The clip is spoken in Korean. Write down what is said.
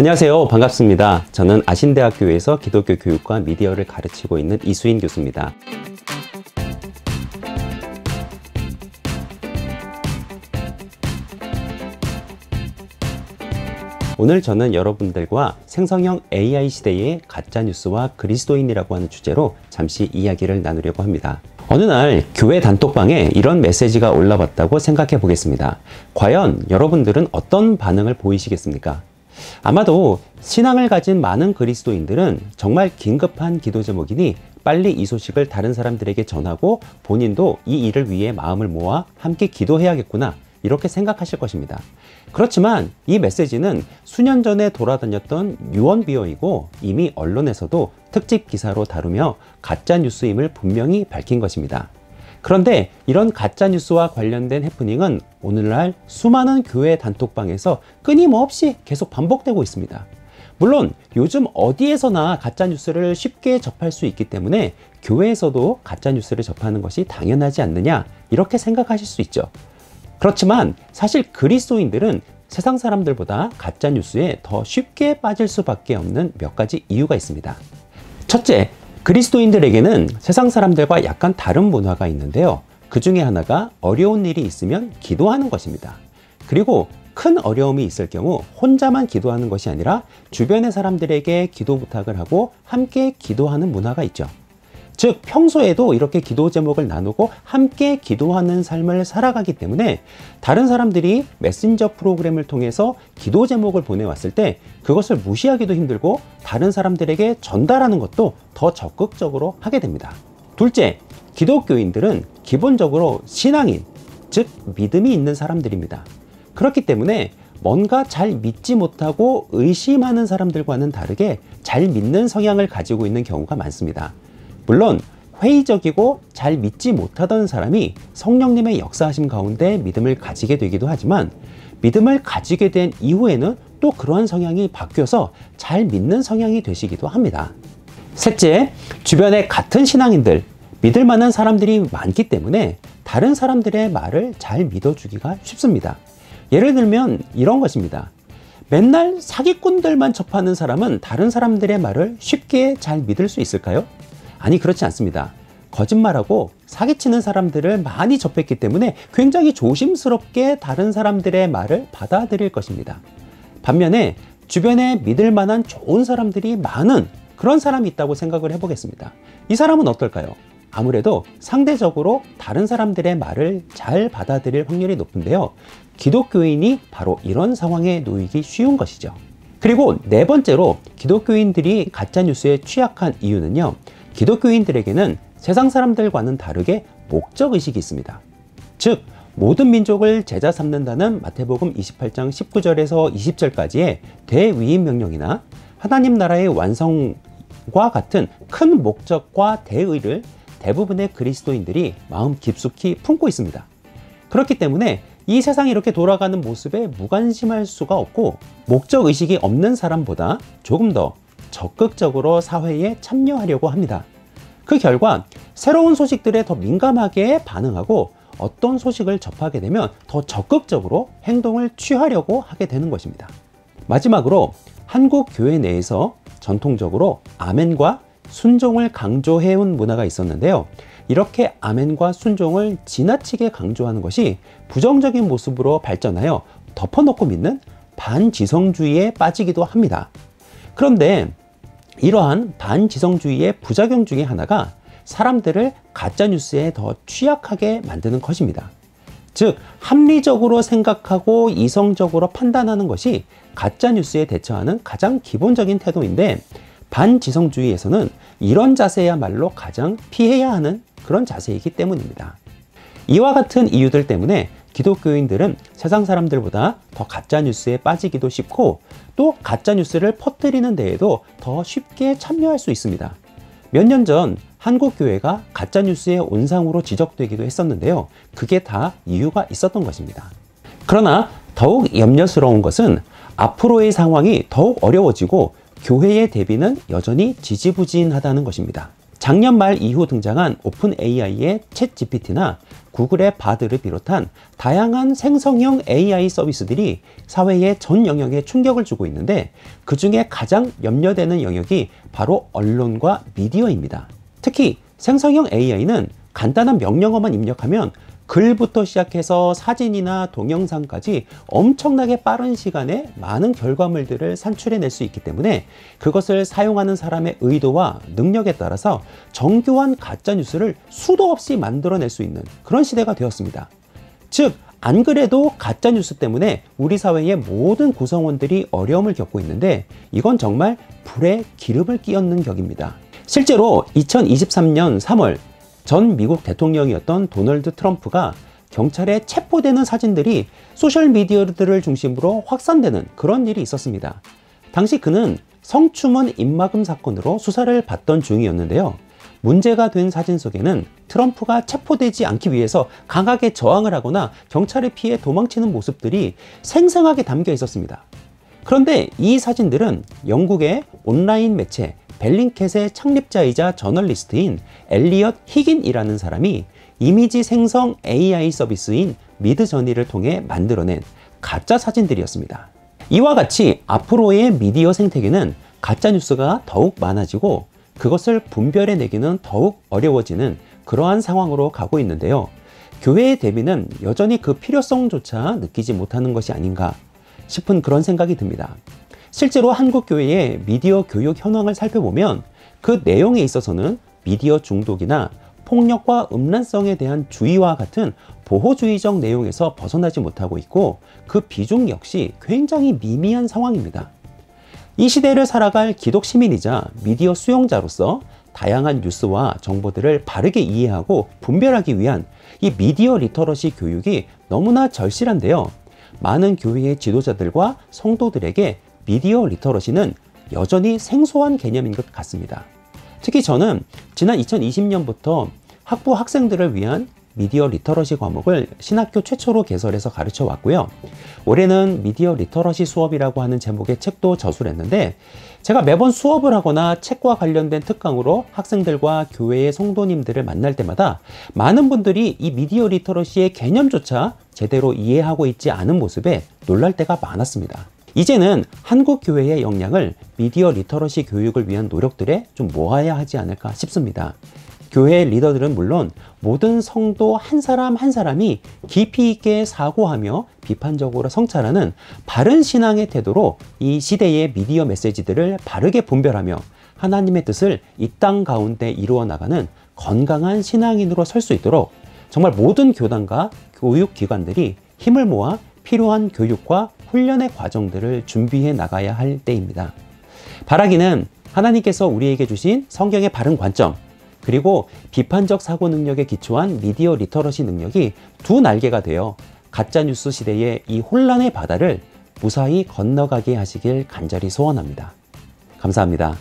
안녕하세요. 반갑습니다. 저는 아신대학교에서 기독교 교육과 미디어를 가르치고 있는 이수인 교수입니다. 오늘 저는 여러분들과 생성형 AI 시대의 가짜뉴스와 그리스도인이라고 하는 주제로 잠시 이야기를 나누려고 합니다. 어느 날 교회 단톡방에 이런 메시지가 올라왔다고 생각해 보겠습니다. 과연 여러분들은 어떤 반응을 보이시겠습니까? 아마도 신앙을 가진 많은 그리스도인들은 정말 긴급한 기도 제목이니 빨리 이 소식을 다른 사람들에게 전하고 본인도 이 일을 위해 마음을 모아 함께 기도해야겠구나, 이렇게 생각하실 것입니다. 그렇지만 이 메시지는 수년 전에 돌아다녔던 유언비어이고 이미 언론에서도 특집 기사로 다루며 가짜뉴스임을 분명히 밝힌 것입니다. 그런데 이런 가짜뉴스와 관련된 해프닝은 오늘날 수많은 교회 단톡방에서 끊임없이 계속 반복되고 있습니다. 물론 요즘 어디에서나 가짜뉴스를 쉽게 접할 수 있기 때문에 교회에서도 가짜뉴스를 접하는 것이 당연하지 않느냐, 이렇게 생각하실 수 있죠. 그렇지만 사실 그리스도인들은 세상 사람들보다 가짜뉴스에 더 쉽게 빠질 수밖에 없는 몇 가지 이유가 있습니다. 첫째, 그리스도인들에게는 세상 사람들과 약간 다른 문화가 있는데요. 그 중에 하나가 어려운 일이 있으면 기도하는 것입니다. 그리고 큰 어려움이 있을 경우 혼자만 기도하는 것이 아니라 주변의 사람들에게 기도 부탁을 하고 함께 기도하는 문화가 있죠. 즉 평소에도 이렇게 기도 제목을 나누고 함께 기도하는 삶을 살아가기 때문에 다른 사람들이 메신저 프로그램을 통해서 기도 제목을 보내왔을 때 그것을 무시하기도 힘들고 다른 사람들에게 전달하는 것도 더 적극적으로 하게 됩니다. 둘째, 기독교인들은 기본적으로 신앙인, 즉 믿음이 있는 사람들입니다. 그렇기 때문에 뭔가 잘 믿지 못하고 의심하는 사람들과는 다르게 잘 믿는 성향을 가지고 있는 경우가 많습니다. 물론 회의적이고 잘 믿지 못하던 사람이 성령님의 역사하심 가운데 믿음을 가지게 되기도 하지만 믿음을 가지게 된 이후에는 또 그러한 성향이 바뀌어서 잘 믿는 성향이 되시기도 합니다. 셋째, 주변에 같은 신앙인들, 믿을 만한 사람들이 많기 때문에 다른 사람들의 말을 잘 믿어주기가 쉽습니다. 예를 들면 이런 것입니다. 맨날 사기꾼들만 접하는 사람은 다른 사람들의 말을 쉽게 잘 믿을 수 있을까요? 아니, 그렇지 않습니다. 거짓말하고 사기치는 사람들을 많이 접했기 때문에 굉장히 조심스럽게 다른 사람들의 말을 받아들일 것입니다. 반면에 주변에 믿을 만한 좋은 사람들이 많은 그런 사람이 있다고 생각을 해보겠습니다. 이 사람은 어떨까요? 아무래도 상대적으로 다른 사람들의 말을 잘 받아들일 확률이 높은데요. 기독교인이 바로 이런 상황에 놓이기 쉬운 것이죠. 그리고 네 번째로 기독교인들이 가짜뉴스에 취약한 이유는요. 기독교인들에게는 세상 사람들과는 다르게 목적의식이 있습니다. 즉 모든 민족을 제자 삼는다는 마태복음 28장 19절에서 20절까지의 대위임 명령이나 하나님 나라의 완성과 같은 큰 목적과 대의를 대부분의 그리스도인들이 마음 깊숙이 품고 있습니다. 그렇기 때문에 이 세상이 이렇게 돌아가는 모습에 무관심할 수가 없고 목적의식이 없는 사람보다 조금 더 적극적으로 사회에 참여하려고 합니다. 그 결과 새로운 소식들에 더 민감하게 반응하고 어떤 소식을 접하게 되면 더 적극적으로 행동을 취하려고 하게 되는 것입니다. 마지막으로 한국 교회 내에서 전통적으로 아멘과 순종을 강조해온 문화가 있었는데요. 이렇게 아멘과 순종을 지나치게 강조하는 것이 부정적인 모습으로 발전하여 덮어놓고 믿는 반지성주의에 빠지기도 합니다. 그런데 이러한 반지성주의의 부작용 중에 하나가 사람들을 가짜뉴스에 더 취약하게 만드는 것입니다. 즉 합리적으로 생각하고 이성적으로 판단하는 것이 가짜뉴스에 대처하는 가장 기본적인 태도인데 반지성주의에서는 이런 자세야말로 가장 피해야 하는 그런 자세이기 때문입니다. 이와 같은 이유들 때문에 기독교인들은 세상 사람들보다 더 가짜뉴스에 빠지기도 쉽고 또 가짜뉴스를 퍼뜨리는 데에도 더 쉽게 참여할 수 있습니다. 몇 년 전 한국 교회가 가짜뉴스의 온상으로 지적되기도 했었는데요. 그게 다 이유가 있었던 것입니다. 그러나 더욱 염려스러운 것은 앞으로의 상황이 더욱 어려워지고 교회의 대비는 여전히 지지부진하다는 것입니다. 작년 말 이후 등장한 오픈 AI의 챗 GPT나 구글의 바드를 비롯한 다양한 생성형 AI 서비스들이 사회의 전 영역에 충격을 주고 있는데, 그 중에 가장 염려되는 영역이 바로 언론과 미디어입니다. 특히 생성형 AI는 간단한 명령어만 입력하면 글부터 시작해서 사진이나 동영상까지 엄청나게 빠른 시간에 많은 결과물들을 산출해낼 수 있기 때문에, 그것을 사용하는 사람의 의도와 능력에 따라서 정교한 가짜뉴스를 수도 없이 만들어낼 수 있는 그런 시대가 되었습니다. 즉, 안 그래도 가짜뉴스 때문에 우리 사회의 모든 구성원들이 어려움을 겪고 있는데, 이건 정말 불에 기름을 끼얹는 격입니다. 실제로 2023년 3월 전 미국 대통령이었던 도널드 트럼프가 경찰에 체포되는 사진들이 소셜미디어들을 중심으로 확산되는 그런 일이 있었습니다. 당시 그는 성추문 입막음 사건으로 수사를 받던 중이었는데요. 문제가 된 사진 속에는 트럼프가 체포되지 않기 위해서 강하게 저항을 하거나 경찰을 피해 도망치는 모습들이 생생하게 담겨 있었습니다. 그런데 이 사진들은 영국의 온라인 매체 벨링캣의 창립자이자 저널리스트인 엘리엇 히긴이라는 사람이 이미지 생성 AI 서비스인 미드저니를 통해 만들어낸 가짜 사진들이었습니다. 이와 같이 앞으로의 미디어 생태계는 가짜뉴스가 더욱 많아지고 그것을 분별해내기는 더욱 어려워지는 그러한 상황으로 가고 있는데요. 교회의 대비는 여전히 그 필요성조차 느끼지 못하는 것이 아닌가 싶은 그런 생각이 듭니다. 실제로 한국교회의 미디어 교육 현황을 살펴보면 그 내용에 있어서는 미디어 중독이나 폭력과 음란성에 대한 주의와 같은 보호주의적 내용에서 벗어나지 못하고 있고, 그 비중 역시 굉장히 미미한 상황입니다. 이 시대를 살아갈 기독 시민이자 미디어 수용자로서 다양한 뉴스와 정보들을 바르게 이해하고 분별하기 위한 이 미디어 리터러시 교육이 너무나 절실한데요. 많은 교회의 지도자들과 성도들에게 미디어 리터러시는 여전히 생소한 개념인 것 같습니다. 특히 저는 지난 2020년부터 학부 학생들을 위한 미디어 리터러시 과목을 신학교 최초로 개설해서 가르쳐 왔고요. 올해는 미디어 리터러시 수업이라고 하는 제목의 책도 저술했는데, 제가 매번 수업을 하거나 책과 관련된 특강으로 학생들과 교회의 성도님들을 만날 때마다 많은 분들이 이 미디어 리터러시의 개념조차 제대로 이해하고 있지 않은 모습에 놀랄 때가 많았습니다. 이제는 한국 교회의 역량을 미디어 리터러시 교육을 위한 노력들에 좀 모아야 하지 않을까 싶습니다. 교회 리더들은 물론 모든 성도 한 사람 한 사람이 깊이 있게 사고하며 비판적으로 성찰하는 바른 신앙의 태도로 이 시대의 미디어 메시지들을 바르게 분별하며 하나님의 뜻을 이 땅 가운데 이루어 나가는 건강한 신앙인으로 설 수 있도록 정말 모든 교단과 교육기관들이 힘을 모아 필요한 교육과 훈련의 과정들을 준비해 나가야 할 때입니다. 바라기는 하나님께서 우리에게 주신 성경의 바른 관점, 그리고 비판적 사고 능력에 기초한 미디어 리터러시 능력이 두 날개가 되어 가짜뉴스 시대의 이 혼란의 바다를 무사히 건너가게 하시길 간절히 소원합니다. 감사합니다.